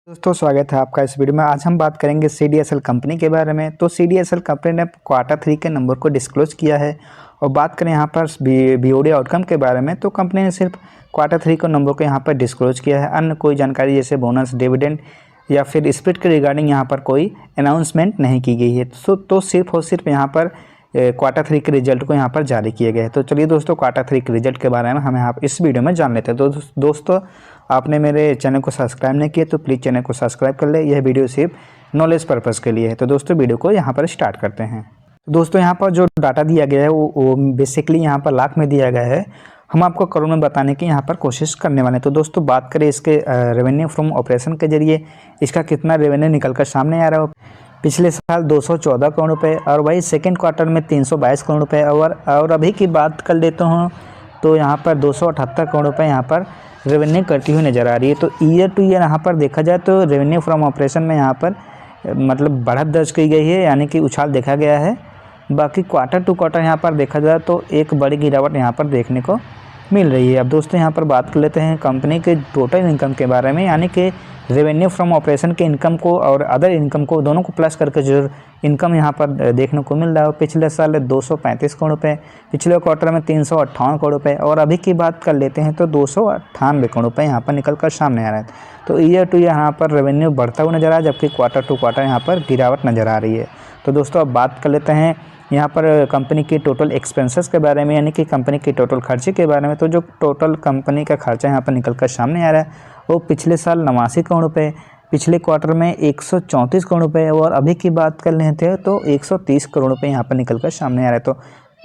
दोस्तों स्वागत है आपका इस वीडियो में। आज हम बात करेंगे CDSL कंपनी के बारे में। तो CDSL कंपनी ने Q3 के नंबर को डिस्क्लोज किया है। और बात करें यहाँ पर BOD आउटकम के बारे में, तो कंपनी ने सिर्फ Q3 के नंबर को यहाँ पर डिस्क्लोज किया है। अन्य कोई जानकारी जैसे बोनस, डिविडेंड या फिर स्प्लिट के रिगार्डिंग यहाँ पर कोई अनाउंसमेंट नहीं की गई है। तो सिर्फ और सिर्फ यहाँ पर Q3 के रिजल्ट को यहाँ पर जारी किए गए हैं। तो चलिए दोस्तों, Q3 के रिजल्ट के बारे में हम यहाँ इस वीडियो में जान लेते हैं। तो दोस्तों, आपने मेरे चैनल को सब्सक्राइब नहीं किया तो प्लीज़ चैनल को सब्सक्राइब कर ले। यह वीडियो सिर्फ नॉलेज पर्पज़ के लिए है। तो दोस्तों, वीडियो को यहाँ पर स्टार्ट करते हैं। दोस्तों, यहाँ पर जो डाटा दिया गया है वो बेसिकली यहाँ पर लाख में दिया गया है। हम आपको करोड़ में बताने की यहाँ पर कोशिश करने वाले हैं। तो दोस्तों, बात करें इसके रेवेन्यू फ्रॉम ऑपरेशन के जरिए इसका कितना रेवेन्यू निकल कर सामने आ रहा है। पिछले साल 214 करोड़ रुपये और वही सेकेंड क्वार्टर में 322 करोड़ रुपये और अभी की बात कर लेता हूँ तो यहाँ पर 278 करोड़ रुपये यहाँ पर रेवेन्यू करती हुई नज़र आ रही है। तो ईयर टू ईयर यहाँ पर देखा जाए तो रेवेन्यू फ्रॉम ऑपरेशन में यहाँ पर मतलब बढ़त दर्ज की गई है, यानी कि उछाल देखा गया है। बाकी क्वार्टर टू क्वार्टर यहाँ पर देखा जाए तो एक बड़ी गिरावट यहाँ पर देखने को मिल रही है। अब दोस्तों, यहाँ पर बात कर लेते हैं कंपनी के टोटल इनकम के बारे में, यानी कि रेवेन्यू फ्रॉम ऑपरेशन के इनकम को और अदर इनकम को दोनों को प्लस करके जो इनकम यहाँ पर देखने को मिल रहा है। पिछले साल 235 करोड़ रुपये, पिछले क्वार्टर में 358 करोड़ रुपये और अभी की बात कर लेते हैं तो 298 करोड़ रुपये यहाँ पर निकल कर सामने आ रहा है। तो ईयर टू ईयर यहाँ पर रेवेन्यू बढ़ता हुआ नज़र आ रहा है, जबकि क्वार्टर टू क्वार्टर यहाँ पर गिरावट नज़र आ रही है। तो दोस्तों, अब बात कर लेते हैं यहाँ पर कंपनी की टोटल एक्सपेंसेस के बारे में, यानी कि कंपनी की टोटल खर्चे के बारे में। तो जो टोटल कंपनी का खर्चा यहाँ पर निकल कर सामने आ रहा है वो पिछले साल 89 करोड़ रुपये, पिछले क्वार्टर में 134 करोड़ रुपये और अभी की बात कर लेते हैं तो 130 करोड़ रुपये यहाँ पर निकल कर सामने आ रहा है। तो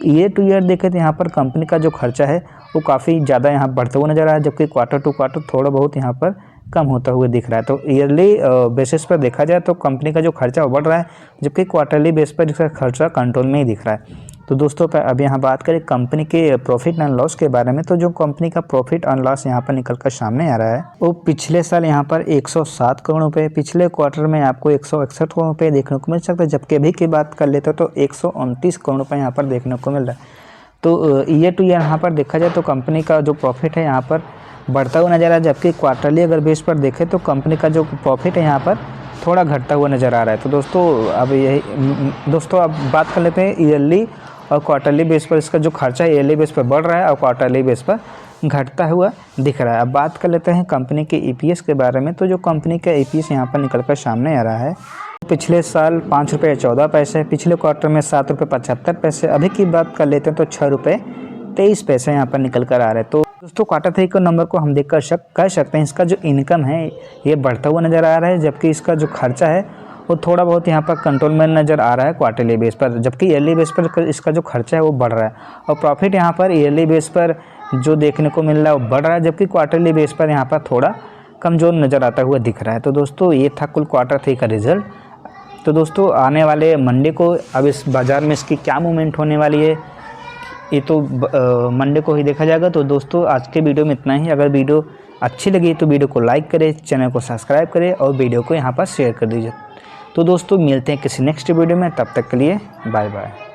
ईयर टू ईयर देखें तो यहाँ पर कंपनी का जो खर्चा है वो काफ़ी ज़्यादा यहाँ बढ़ता हुआ नज़र आ रहा है, जबकि क्वार्टर टू क्वार्टर थोड़ा बहुत यहाँ पर कम होता हुआ दिख रहा है। तो ईयरली बेसिस पर देखा जाए तो कंपनी का जो खर्चा बढ़ रहा है, जबकि क्वार्टरली बेस पर इसका खर्चा कंट्रोल में ही दिख रहा है। तो दोस्तों, अब यहाँ बात करें कंपनी के प्रॉफिट एंड लॉस के बारे में। तो जो कंपनी का प्रॉफिट एंड लॉस यहाँ पर निकल कर सामने आ रहा है वो पिछले साल यहाँ पर 107 करोड़ रुपये, पिछले क्वार्टर में आपको 161 करोड़ रुपये देखने को मिल सकता है, जबकि अभी की बात कर लेते तो 129 करोड़ रुपये यहाँ पर देखने को मिल रहा है। तो ईयर टू ईयर यहाँ पर देखा जाए तो कंपनी का जो प्रॉफिट है यहाँ पर बढ़ता हुआ नज़र आ रहा है, जबकि क्वार्टरली अगर बेस पर देखें तो कंपनी का जो प्रॉफिट है यहाँ पर थोड़ा घटता हुआ नज़र आ रहा है। तो दोस्तों अब बात कर लेते हैं ईयरली और क्वार्टरली बेस पर इसका जो खर्चा है ईयरली बेस पर बढ़ रहा है और क्वार्टरली बेस पर घटता हुआ दिख रहा है। अब बात कर लेते हैं कंपनी के EPS के बारे में। तो जो कंपनी का EPS यहाँ पर निकल कर सामने आ रहा है पिछले साल 5 रुपये 14 पैसे, पिछले क्वार्टर में 7 रुपये 75 पैसे, अभी की बात कर लेते हैं तो 6 रुपये 23 पैसे यहाँ पर निकल कर आ रहे हैं। तो दोस्तों, Q3 के नंबर को हम देख कर कह सकते हैं इसका जो इनकम है ये बढ़ता हुआ नज़र आ रहा है, जबकि इसका जो खर्चा है वो थोड़ा बहुत यहाँ पर कंट्रोल में नज़र आ रहा है क्वार्टरली बेस पर, जबकि ईयरली बेस पर इसका जो खर्चा है वो बढ़ रहा है। और प्रॉफिट यहाँ पर ईयरली बेस पर जो देखने को मिल रहा है वो बढ़ रहा है, जबकि क्वार्टरली बेस पर यहाँ पर थोड़ा कमज़ोर नज़र आता हुआ दिख रहा है। तो दोस्तों, ये था कुल Q3 का रिज़ल्ट। तो दोस्तों, आने वाले मंडे को अब इस बाज़ार में इसकी क्या मूवमेंट होने वाली है ये तो मंडे को ही देखा जाएगा। तो दोस्तों, आज के वीडियो में इतना ही। अगर वीडियो अच्छी लगी तो वीडियो को लाइक करें, चैनल को सब्सक्राइब करें और वीडियो को यहाँ पर शेयर कर दीजिए। तो दोस्तों, मिलते हैं किसी नेक्स्ट वीडियो में, तब तक के लिए बाय बाय।